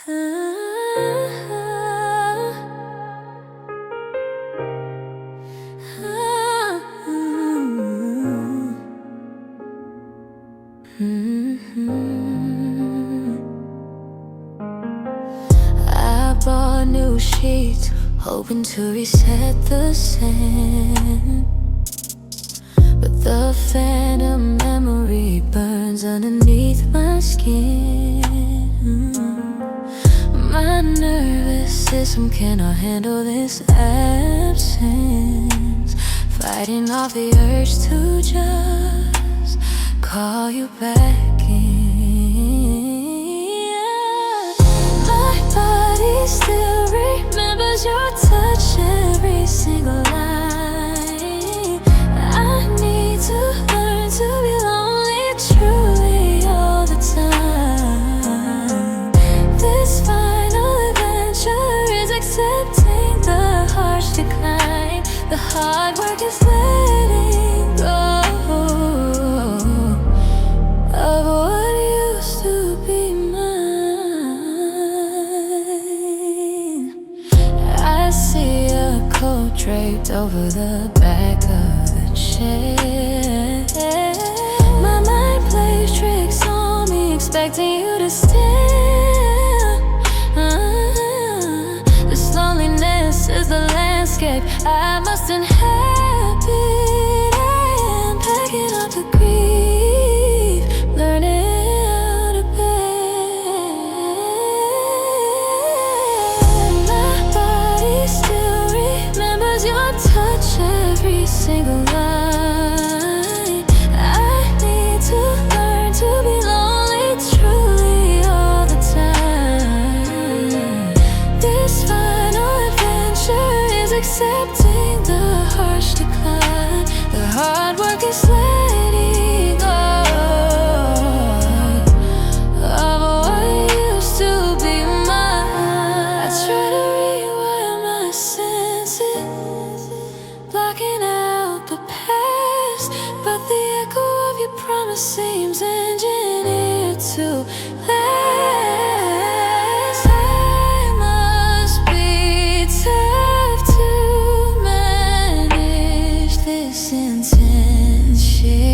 I bought new sheets, hoping to reset the sand, but the phantom memory burns underneath my skin. My nervous system cannot handle this absence, fighting off the urge to just call you back in. My body still remembers your touch, every single line. I need to learn to be lonely truly all the time. This final adventure is accepting the harsh decline. The hard work is letting go of what used to be mine. I see a coat draped over the back of the chair. My mind plays tricks on me, expecting you to stare. This loneliness is the landscape I must inhabit. I am packing up the grief, learning how to bear. My body still remembers your touch, every single line. I need to learn to be lonely truly all the time. This final adventure is accepting the harsh decline. The hard work is letting go of what used to be mine. I try to rewire my senses, blocking out the past, but the echo of your promise seems engineered to last. I must be tough to manage this intense shit.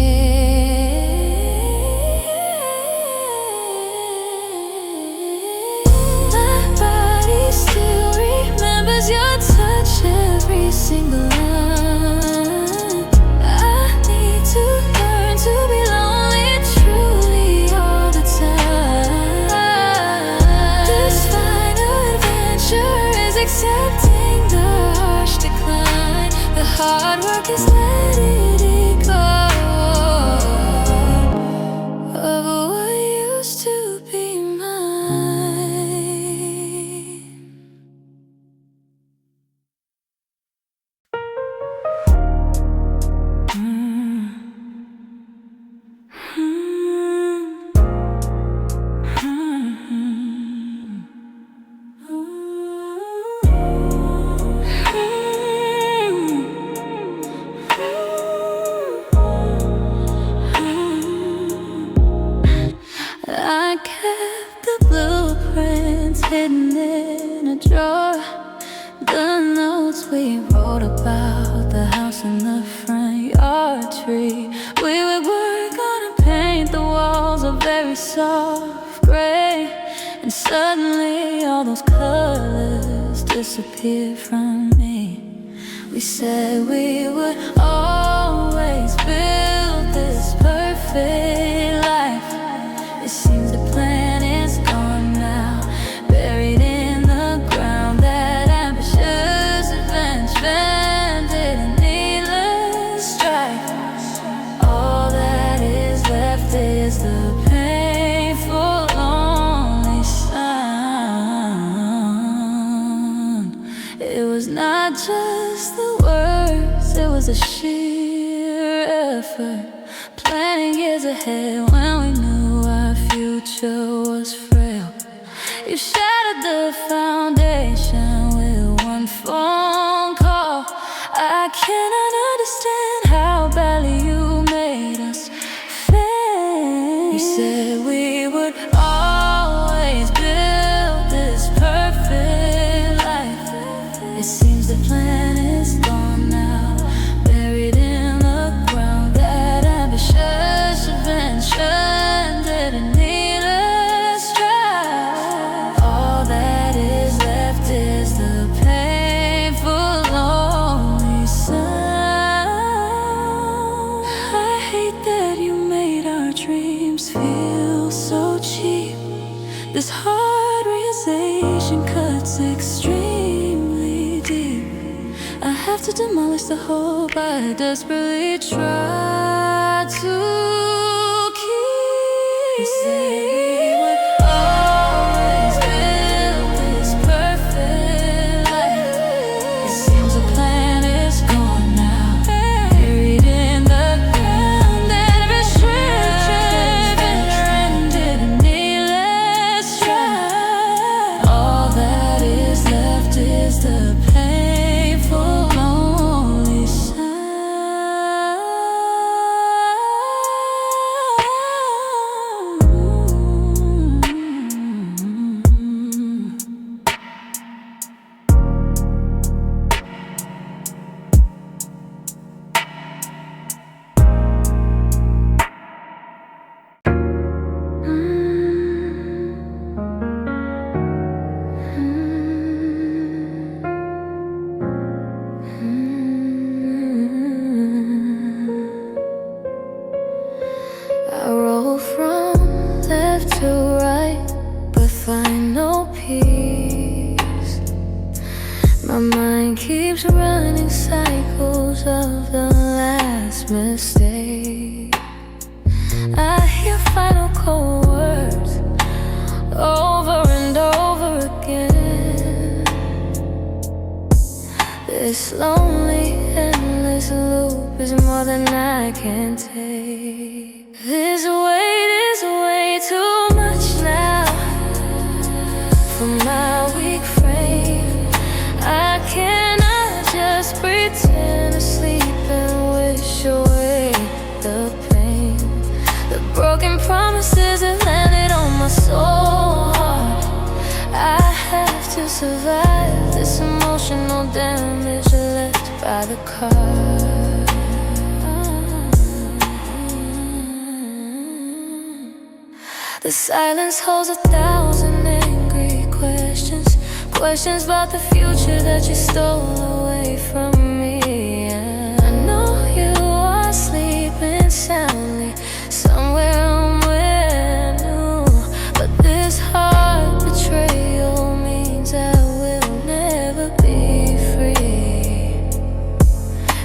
My body still remembers your touch, every single line. I need to learn to be lonely truly all the time. This final adventure is accepting the harsh decline. The hard work is letting it go of what used to be mine. I kept the blueprints hidden in a drawer, the notes we wrote about the house in the front yard tree. We would work on and paint the walls a very soft gray, and suddenly all those colors disappeared from me. We said we would always build this perfect life. It seems the plan is gone now, buried in the ground. That ambitious adventure ended in needless strife. All that is left is the painful, lonely sound. It was not just the words, it was a sheer effort, planning years ahead when we knew our future was frail. You shattered the foundation with one phone call. I cannot understand how badly you made us fail. You said we would always build this conversation cuts extremely deep. I have to demolish the hope I desperately try to keep. You said we would always build this perfect life. It seems the plan is gone now, buried in the ground. Every strength and rendered needless strife. All that is left is the painful, lonely sound. I roll from left to right, but find no peace. My mind keeps running cycles of the last mistake. I hear final cold words over and over again. This lonely, endless loop is more than I can take. This weight is way too much now for my weak frame. I cannot just pretend to sleep and wish away the pain. The broken promises have landed on my soul hard. I have to survive this emotional damage left by the car. The silence holds 1,000 angry questions, questions about the future that you stole away from me. I know you are sleeping soundly somewhere new, but this heart betrayal means I will never be free.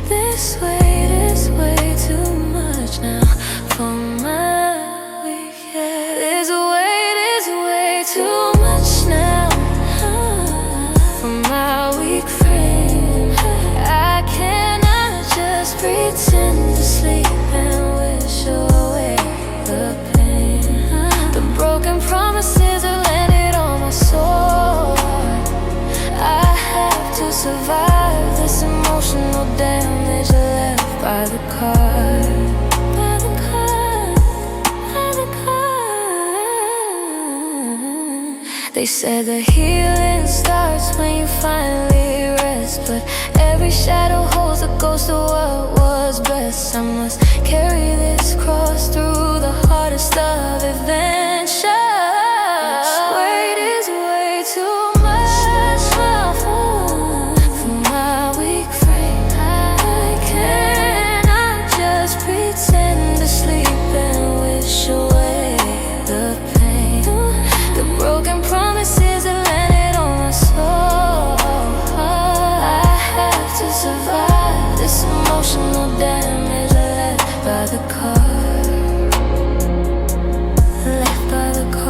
This weight is way too much now for my weekend. This weight is way too much now for my weak frame. I cannot just pretend to sleep and wish away the pain. The broken promises have landed on my soul. I have to survive this emotional damage left by the car. By the car, by the car. They said the healing starts when you finally rest, but every shadow holds a ghost of what was best. I must carry this cross through the hardest of adventures. Weight is way too much now for my weak frame. I cannot just pretend to sleep and wish away the pain. The broken promises have landed on my soul. I have to survive this emotional damage left by the car. Left by the car.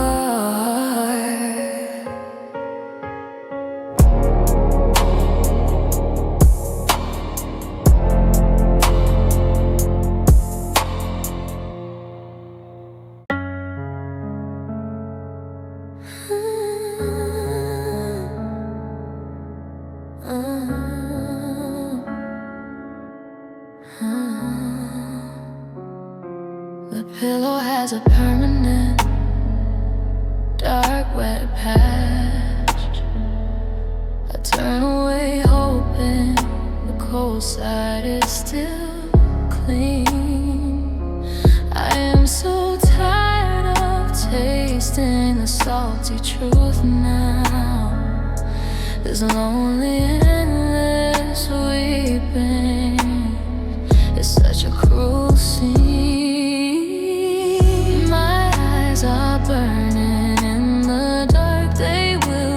The pillow has a permanent dark wet patch. I turn away hoping the cold side is still clean. I am so tired of tasting the salty truth now. This lonely endless weeping is such a cruel scene. My eyes are burning in the dark, they will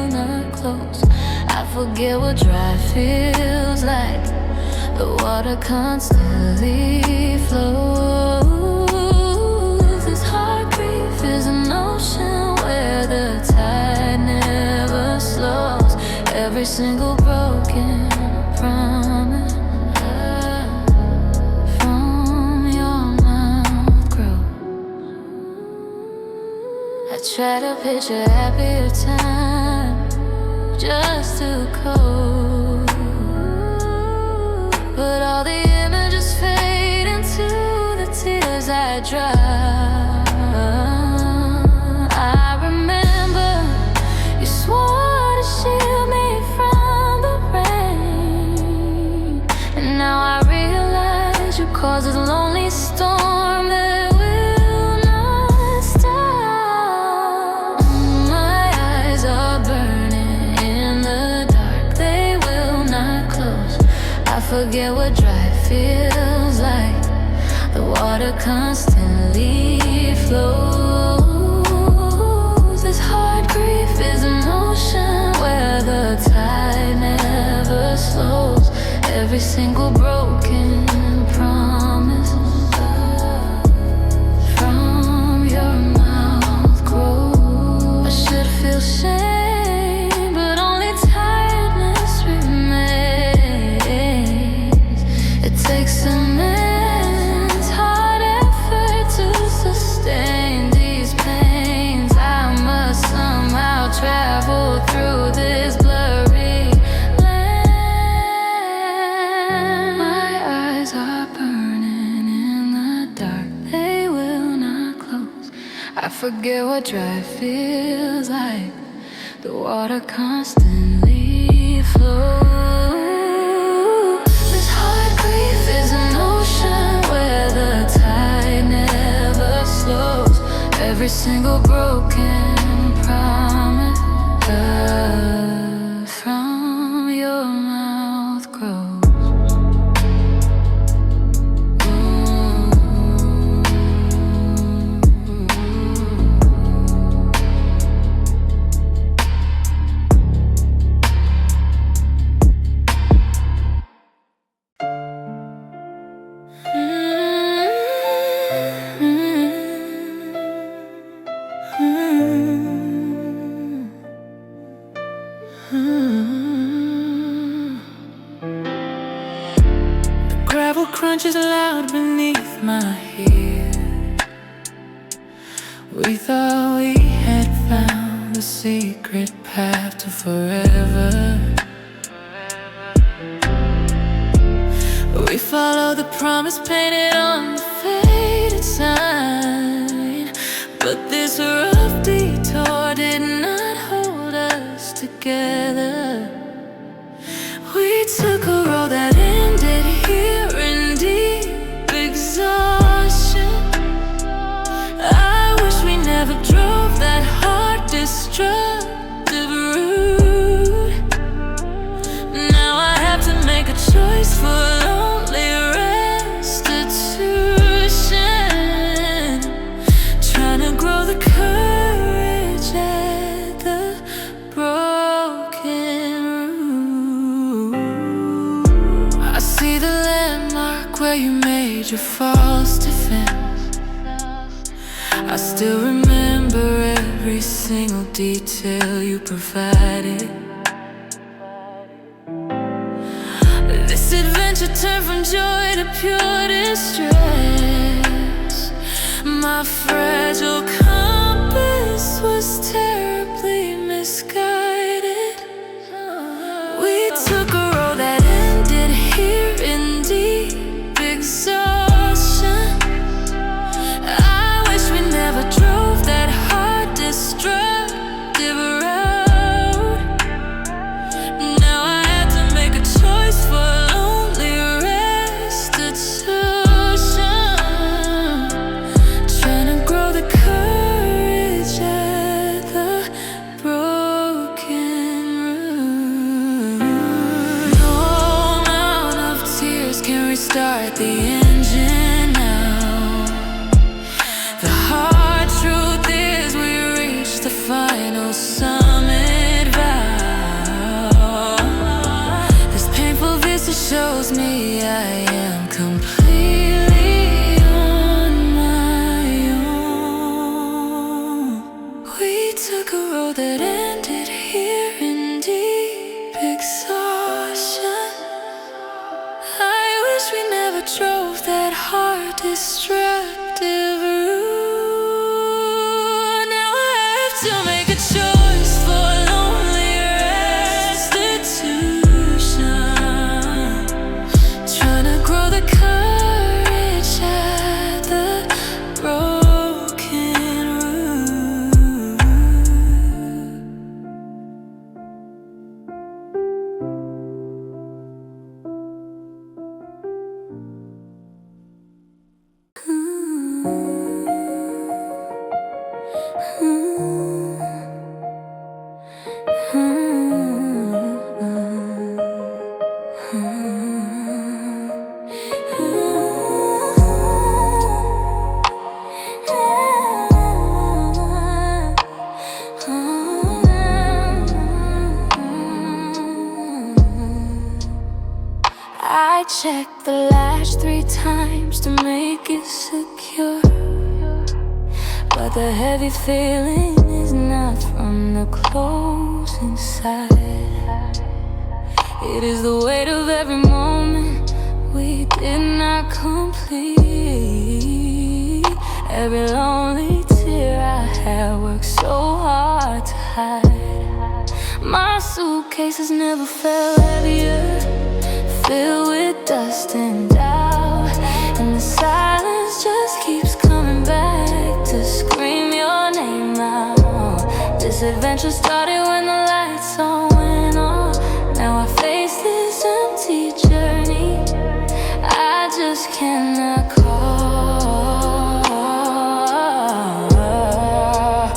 forget what dry feels like. The water constantly flows. This heart grief is an ocean where the tide never slows. Every single broken promise from your mouth grows. I try to picture a happier time just to cope, but all the images fade into the tears I dry. I remember you swore to shield me from the rain, and now I realize you caused a lonely storm that will not stop. My eyes are burning in the dark, they will not close. I forget what dry feels like. The water constantly flows. This heart grief is an ocean where the tide never slows. Every single broken promise from your mouth grows. I should feel shame, but only tiredness remains. It takes immense hard effort to sustain these pains. I must somehow travel through this blurry land. My eyes are burning in the dark, they will not close. I forget what dry feels like. The water constantly flows. This heart grief is an ocean where the tide never slows. Every single broken promise from your mouth grows. The gravel crunches loud beneath my heel. We thought we had found the secret path to forever. We followed the promise painted on the faded sign, but this rough detour did not hold us together. We took a road that ended here in deep exhaustion. I wish we never drove that hard, destructive route. Now I have to make a choice for lonely restitution, trying to grow the courage at the broken root. I see the landmark where you made your false defense. I still remember every single detail you provided. This adventure turned from joy to pure distress. My fragile compass was terribly misguided. We took a road that ended here in deep exhaustion. I wish we never drove that hard, destructive road. Now I had to make a choice for lonely restitution, trying to grow the courage at the broken root. No amount of tears can restart the engine now. The hard truth is we reached the final summit vow. I checked the latch 3 times to make it secure, but the heavy feeling is not from the clothes inside. It is the weight of every moment we did not complete. Every lonely tear I had worked so hard to hide. My suitcase has never felt heavier, filled with dust and doubt, and the silence just keeps coming back to scream your name out. This adventure started when the lights all went on. Now I face this empty journey I just cannot call.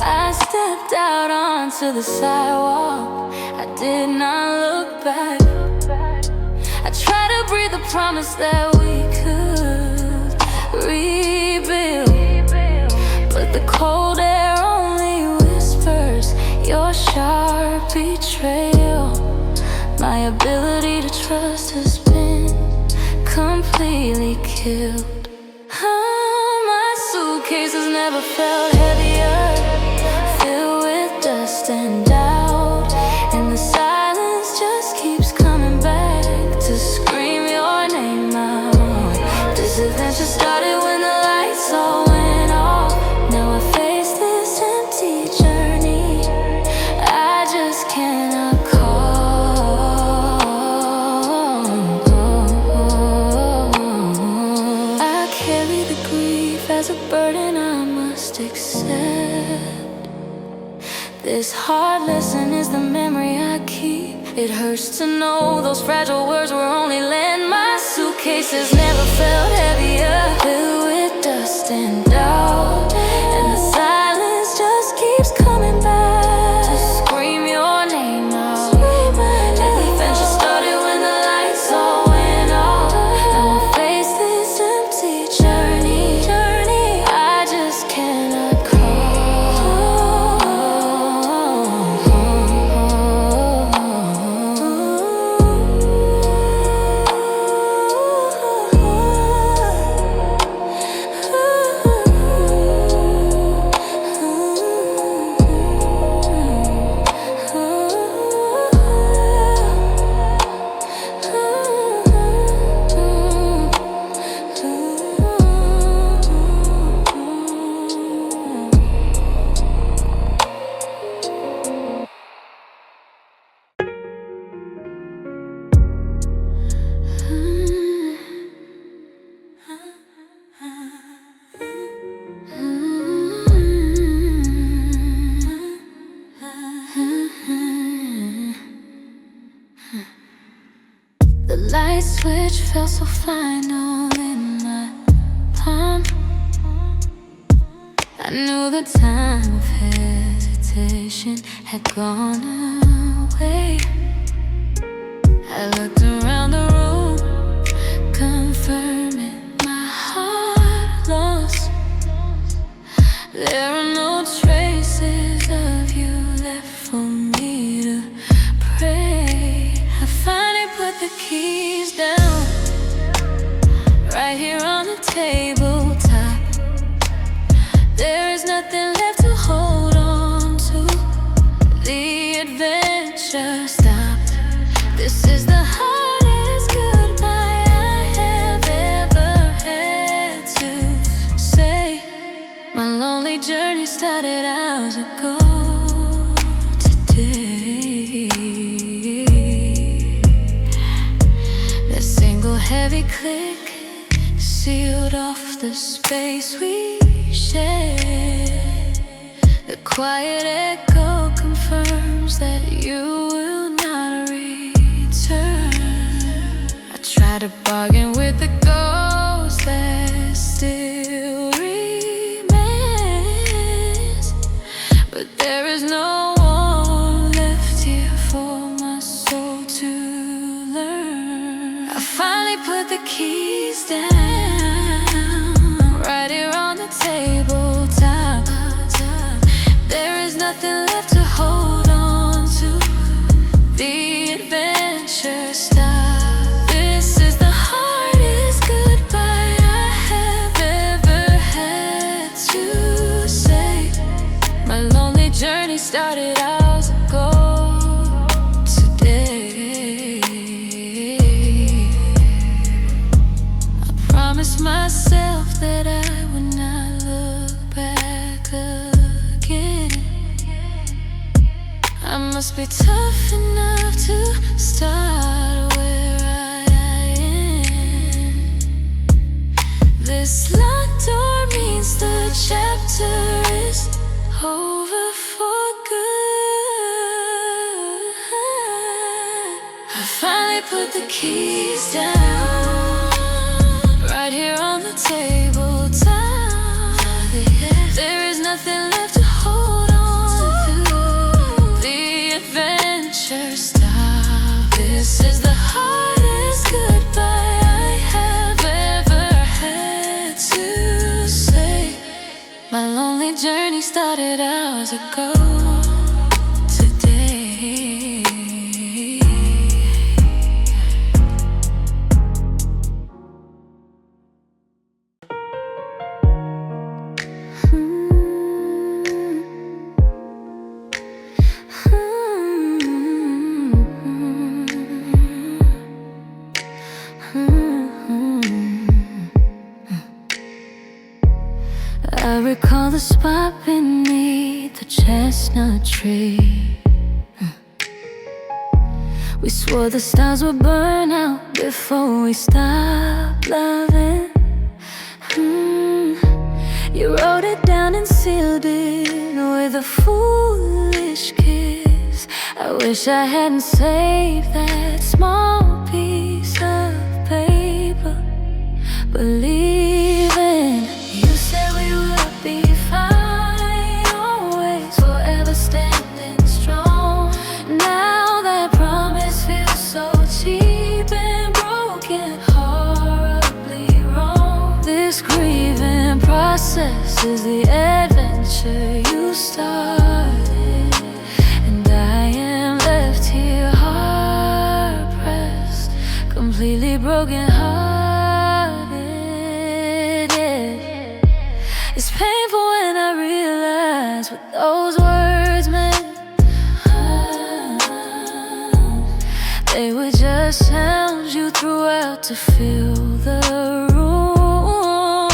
I stepped out onto the sidewalk, I did not look back. I tried to breathe the promise that we could rebuild, but the cold air only whispers your sharp betrayal. My ability to trust has been completely killed. My suitcase has never felt heavier, filled with dust and doubt, and the silence just keeps coming back to scream your name out. This adventure started when the lights all went off. Now I face this empty journey I just cannot call. I carry the grief as a burden I must accept. This hard lesson is the memory I keep. It hurts to know those fragile words were only land. My suitcase has never felt heavier, filled with dust and doubt, and the silence just keeps coming back to scream your name out. The adventure started when the lights all went off. Now I face this empty journey I just cannot call. The light switch felt so final in my palm. I knew the time of hesitation had gone away. I looked around the room, confirming my heart lost. There are no traces of you left for me to pray. I finally put the keys down, right here on the tabletop. There is nothing left to hold on to. The adventure stopped. This is the hardest goodbye I have ever had to say. My lonely journey started hours ago today. That single heavy click sealed off the space we shared. The quiet echo confirms that you will not return. I try to bargain with the ghost that still remains, but there is no one left here for my soul to learn. I finally put the keys down, right here on the tabletop. There is nothing left to hold on to. The adventure stopped. This is the heart. be tough enough to start where I am. This locked door means the chapter is over for good. I finally put the keys down, right here on the tabletop. There is nothing left to hold on to. The adventure stopped. This is the hardest goodbye I have ever had to say. My lonely journey started hours ago today. I recall the spot beneath the chestnut tree. We swore the stars would burn out before we stopped loving. You wrote it down and sealed it with a foolish kiss. I wish I hadn't saved that small piece of paper. Believing you said we would be fine, always forever standing strong. Now that promise feels so cheap and broken, horribly wrong. This grieving process is the adventure you started, and I am left here hard pressed, completely broken hearted. It's painful when I realize what those words meant. They were just sounds you threw out to fill the room,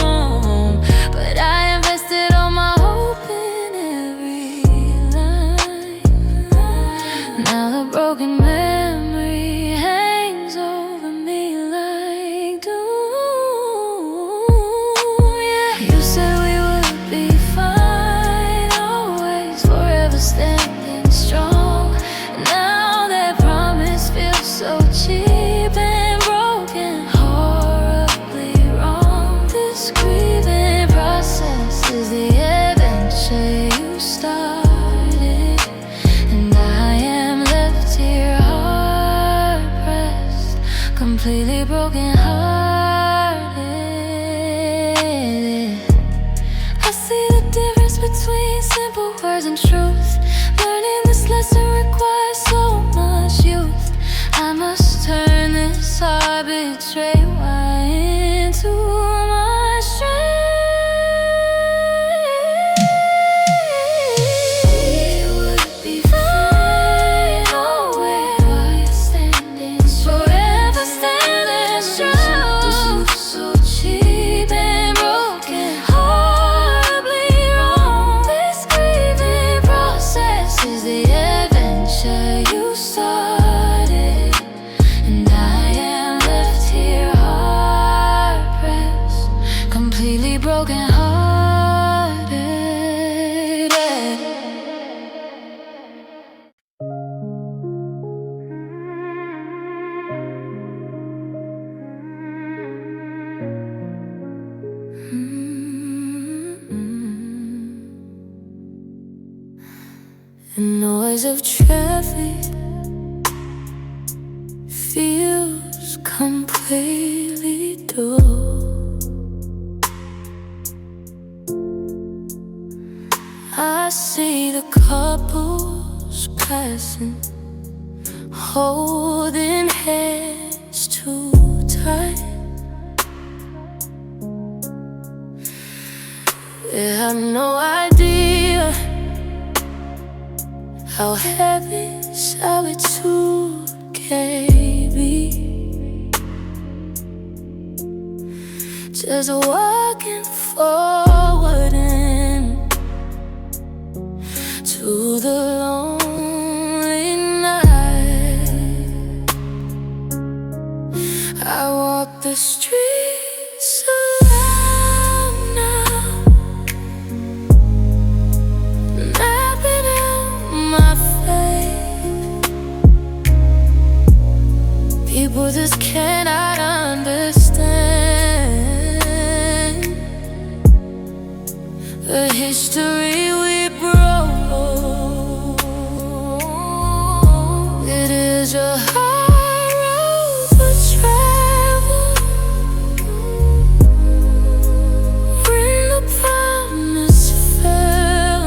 but I invested all my hope in every line. Now the broken memory hangs over me like doom. Yeah, you said we would be fine, always forever standing strong. Now that promise feels so cheap and broken, horribly wrong. This grieving process is the adventure you started, and I am left here hard pressed, completely broken hearted. I see the difference between simple words and truth. Learning this lesson requires so much youth. I must turn this arbitrary why into my strength. We would be fine, always standing strong, forever standing strong. This looks so cheap and broken, horribly wrong. This grieving process is the adventure you started, and I am left here hard pressed, completely broken hearted. The noise of traffic feels completely dull. I see the couples passing, holding hands too tight. They have no idea how heavy solitude can be. Just walking forward into the loneliness. walk the streets alone now, mapping out my fate. People just cannot understand the history we broke. It is a hard road to travel when the promise fell.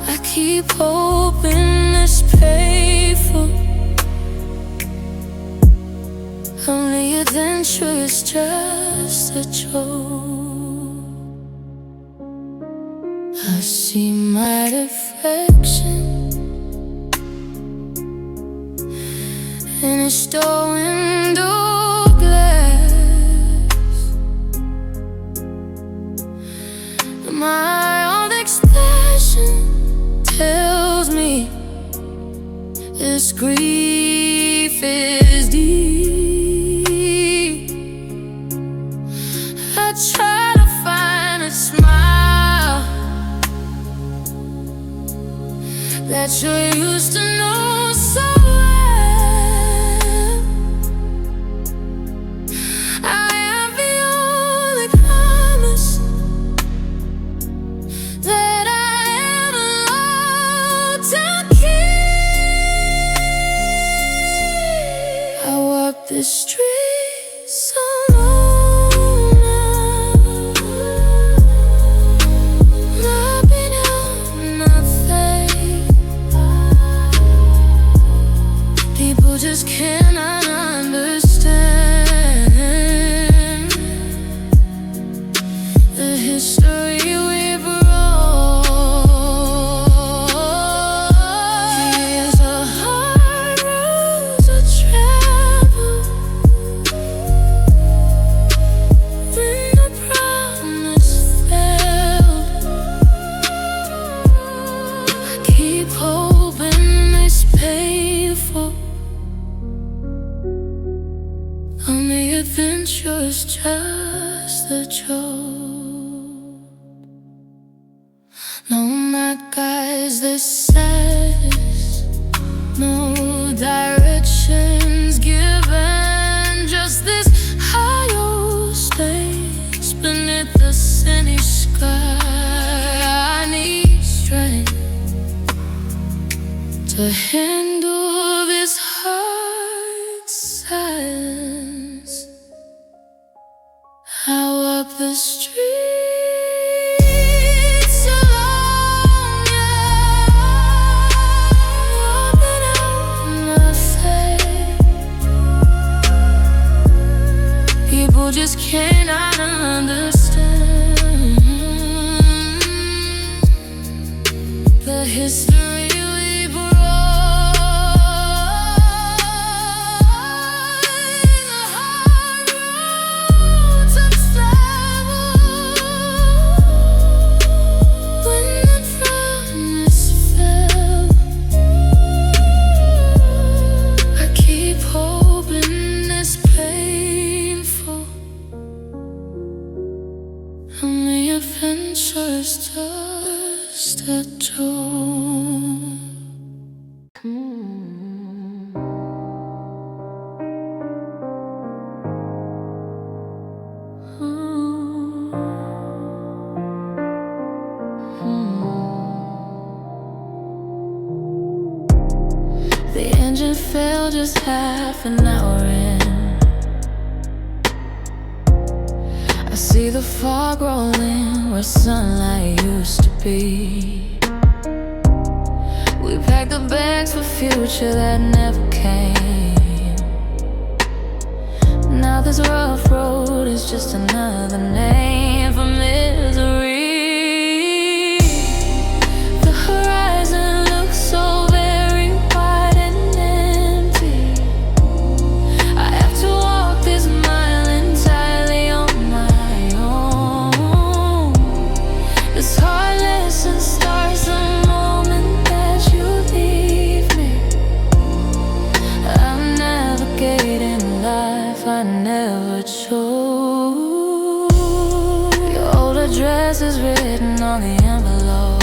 I keep hoping it's painful. Only adventure is just a joke. I see my reflection in a store window glass. My own expression tells me this grief is deep. I try to find a smile that you used to know so well. I am the only promise that I am allowed to keep. I walk the streets alone now, mapping out my fate. People just cannot understand the history we broke. Here's a hard road to travel when the promise failed. I keep hoping it's painful. Only adventure is just a joke. No, my guys, this says no directions given, just this high stakes beneath the sunny sky. I need strength to handle this hard silence. I walk the streets alone, yeah, mapping out my fate. People just cannot understand the history we broke. The hard road to travel when the promise fell. I keep hoping it's painful. Only adventure is just a joke. The engine failed just half an hour in. I see the fog rolling where sunlight used to be. We packed the bags for future that never came. Now this rough road is just another name for misery. The horizon looks so very wide and empty. I have to walk this mile entirely on my own. This hard lesson starts the moment that you leave me. I'm navigating life I never chose. Your old address is written on the envelope.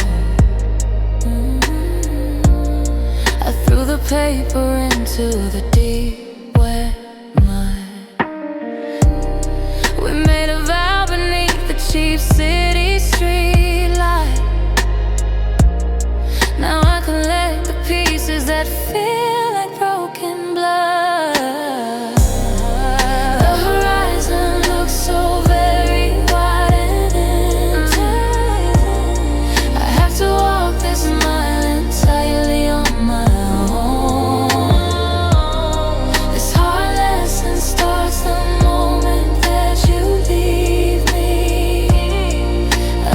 I threw the paper into the deep wet mud. We made a vow beneath the cheap city street light. Now I collect the pieces that feel like broken blood. The horizon looks so very wide and empty. I have to walk this mile entirely on my own. This hard lesson starts the moment that you leave me.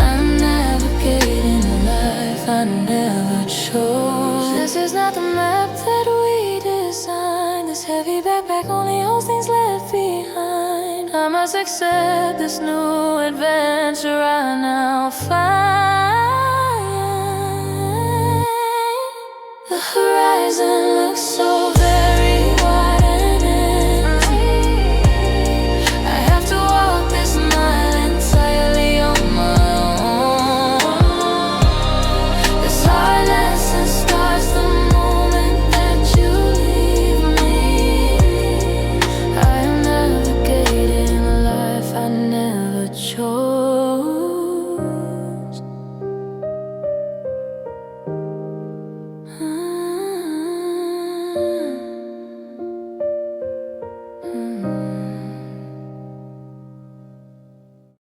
I'm navigating a life I never chose. This is not the map that we designed. This heavy backpack only holds things left behind. I must accept this new adventure I now find. The horizon looks so very wide and empty. I have to walk this mile entirely on my own. This hard lesson starts the moment that you leave me. I am navigating a life I never chose.